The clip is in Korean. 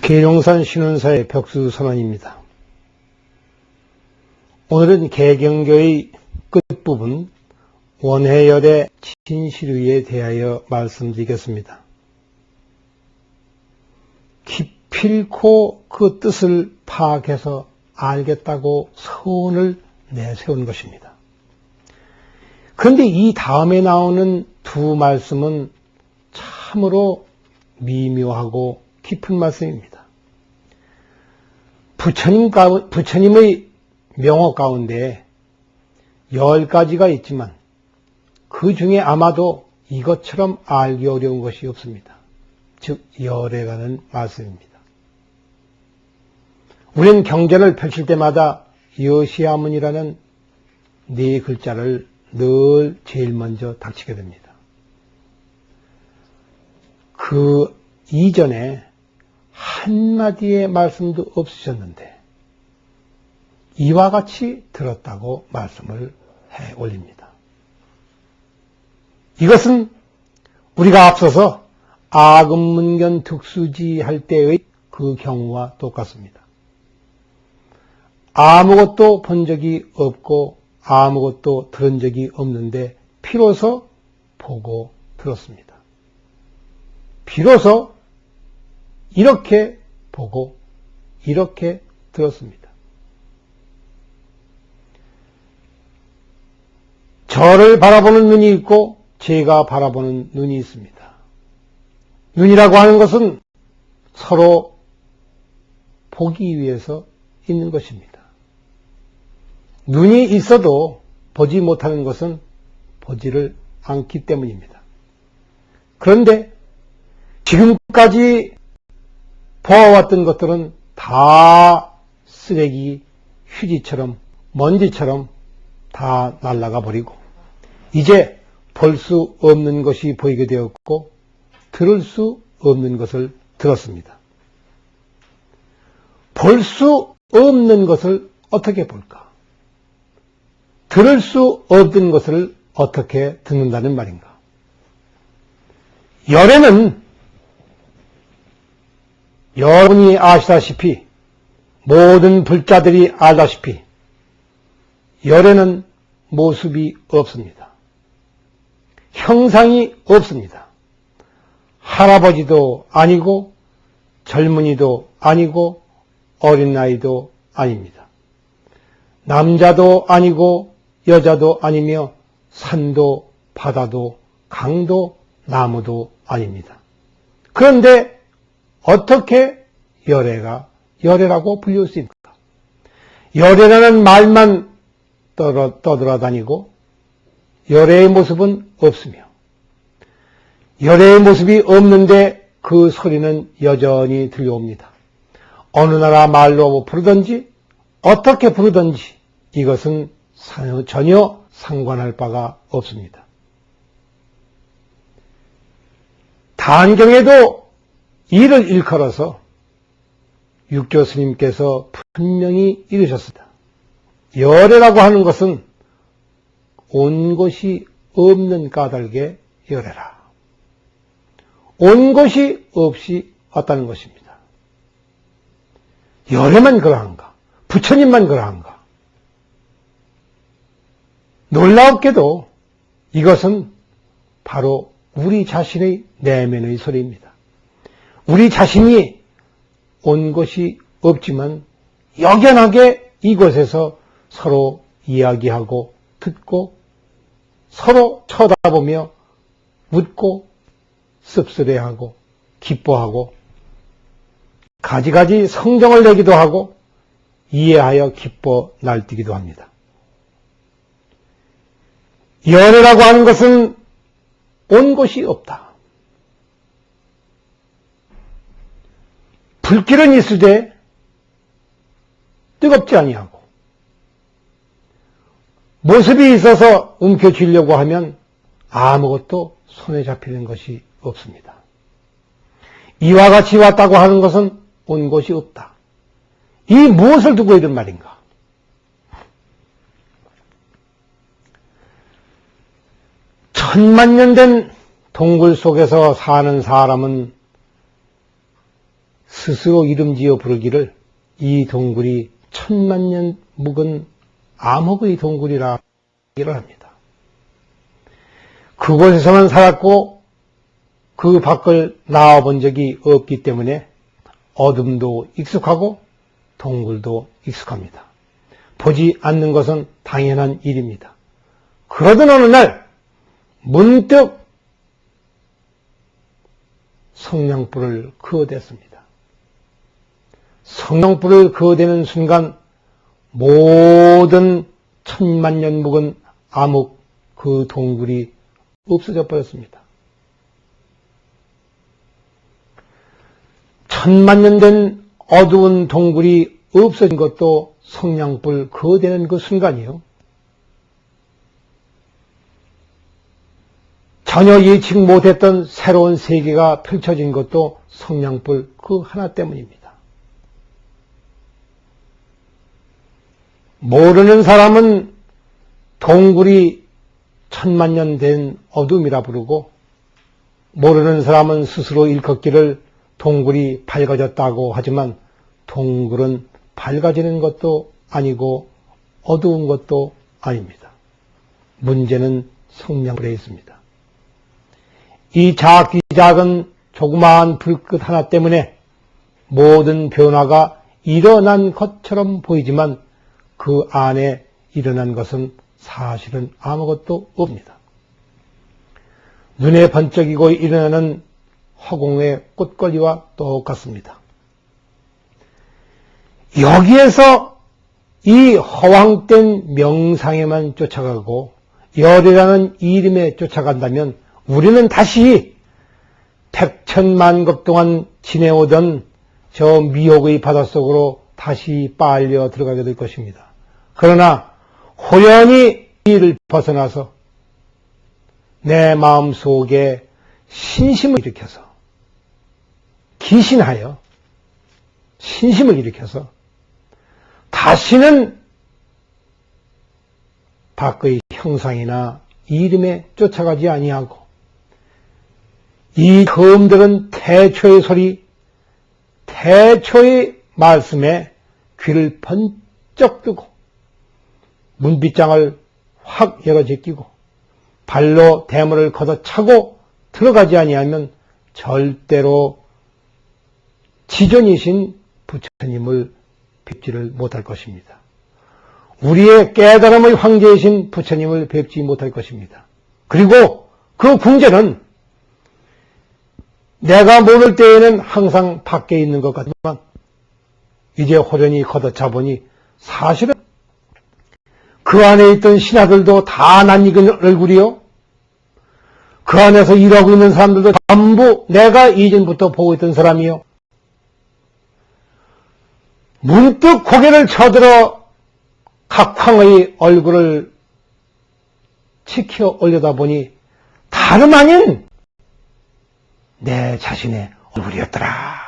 계룡산 신원사의 벽수선언입니다. 오늘은 개경교의 끝부분 원해열의 진실의에 대하여 말씀드리겠습니다. 기필코 그 뜻을 파악해서 알겠다고 서원을 내세운 것입니다. 그런데 이 다음에 나오는 두 말씀은 참으로 미묘하고 깊은 말씀입니다. 부처님의 명호 가운데 10가지가 있지만 그 중에 아마도 이것처럼 알기 어려운 것이 없습니다. 즉 열애라는 말씀입니다. 우리는 경전을 펼칠 때마다 여시아문이라는 네 글자를 늘 제일 먼저 닥치게 됩니다. 그 이전에 한마디의 말씀도 없으셨는데 이와 같이 들었다고 말씀을 해 올립니다. 이것은 우리가 앞서서 아금문견 득수지 할 때의 그 경우와 똑같습니다. 아무것도 본 적이 없고 아무것도 들은 적이 없는데 비로소 보고 들었습니다. 비로소 이렇게 보고 이렇게 들었습니다. 저를 바라보는 눈이 있고 제가 바라보는 눈이 있습니다. 눈이라고 하는 것은 서로 보기 위해서 있는 것입니다. 눈이 있어도 보지 못하는 것은 보지를 않기 때문입니다. 그런데 지금까지 보아왔던 것들은 다 쓰레기, 휴지처럼, 먼지처럼 다 날아가 버리고 이제 볼 수 없는 것이 보이게 되었고 들을 수 없는 것을 들었습니다. 볼 수 없는 것을 어떻게 볼까? 들을 수 없는 것을 어떻게 듣는다는 말인가? 열애는 여러분이 아시다시피 모든 불자들이 알다시피 열애는 모습이 없습니다. 형상이 없습니다. 할아버지도 아니고 젊은이도 아니고 어린아이도 아닙니다. 남자도 아니고 여자도 아니며 산도 바다도 강도 나무도 아닙니다. 그런데 어떻게 열애가 열애라고 불릴 수 있을까? 열애라는 말만 떠돌아다니고 열애의 모습은 없으며 열애의 모습이 없는데 그 소리는 여전히 들려옵니다. 어느 나라 말로 부르든지 어떻게 부르든지 이것은 전혀 상관할 바가 없습니다. 단경에도 이를 일컬어서 육조 스님께서 분명히 이르셨습니다. 열애라고 하는 것은 온 것이 없는 까닭에 열애라. 온 것이 없이 왔다는 것입니다. 열애만 그러한가? 부처님만 그러한가? 놀랍게도 이것은 바로 우리 자신의 내면의 소리입니다. 우리 자신이 온 것이 없지만 역연하게 이곳에서 서로 이야기하고 듣고 서로 쳐다보며 웃고 씁쓸해하고 기뻐하고 가지가지 성정을 내기도 하고 이해하여 기뻐 날뛰기도 합니다. 열애라고 하는 것은 온 것이 없다. 불길은 있으되 뜨겁지 아니하고 모습이 있어서 움켜쥐려고 하면 아무것도 손에 잡히는 것이 없습니다. 이와 같이 왔다고 하는 것은 온 것이 없다. 이 무엇을 두고 이런 말인가? 천만 년 된 동굴 속에서 사는 사람은 스스로 이름지어 부르기를 이 동굴이 천만년 묵은 암흑의 동굴이라 얘기를 합니다. 그곳에서만 살았고 그 밖을 나와본 적이 없기 때문에 어둠도 익숙하고 동굴도 익숙합니다. 보지 않는 것은 당연한 일입니다. 그러던 어느 날 문득 성냥불을 그어댔습니다. 성냥불을 그어대는 순간 모든 천만년 묵은 암흑 그 동굴이 없어져 버렸습니다. 천만년 된 어두운 동굴이 없어진 것도 성냥불 그어대는 그 순간이요. 전혀 예측 못했던 새로운 세계가 펼쳐진 것도 성냥불 그 하나 때문입니다. 모르는 사람은 동굴이 천만년 된 어둠이라 부르고, 모르는 사람은 스스로 일컫기를 동굴이 밝아졌다고 하지만 동굴은 밝아지는 것도 아니고 어두운 것도 아닙니다. 문제는 성냥불에 있습니다. 이 작디 작은 조그마한 불끝 하나 때문에 모든 변화가 일어난 것처럼 보이지만 그 안에 일어난 것은 사실은 아무것도 없습니다. 눈에 번쩍이고 일어나는 허공의 꽃거리와 똑같습니다. 여기에서 이 허황된 명상에만 쫓아가고 열이라는 이름에 쫓아간다면 우리는 다시 백천만급 동안 지내오던 저 미혹의 바닷속으로 다시 빨려 들어가게 될 것입니다. 그러나 호연히 이를 벗어나서 내 마음속에 신심을 일으켜서 기신하여 신심을 일으켜서 다시는 밖의 형상이나 이름에 쫓아가지 아니하고 이 검들은 태초의 소리, 태초의 말씀에 귀를 번쩍 뜨고 문빗장을 확 열어 제끼고 발로 대문을 걷어차고 들어가지 아니하면 절대로 지존이신 부처님을 뵙지를 못할 것입니다. 우리의 깨달음의 황제이신 부처님을 뵙지 못할 것입니다. 그리고 그 궁제는 내가 모를 때에는 항상 밖에 있는 것 같지만 이제 호련히 걷어차보니 사실은 그 안에 있던 신하들도 다 낯익은 얼굴이요. 그 안에서 일하고 있는 사람들도 전부 내가 이전부터 보고 있던 사람이요. 문득 고개를 쳐들어 각황의 얼굴을 치켜 올려다보니 다름 아닌 내 자신의 얼굴이었더라.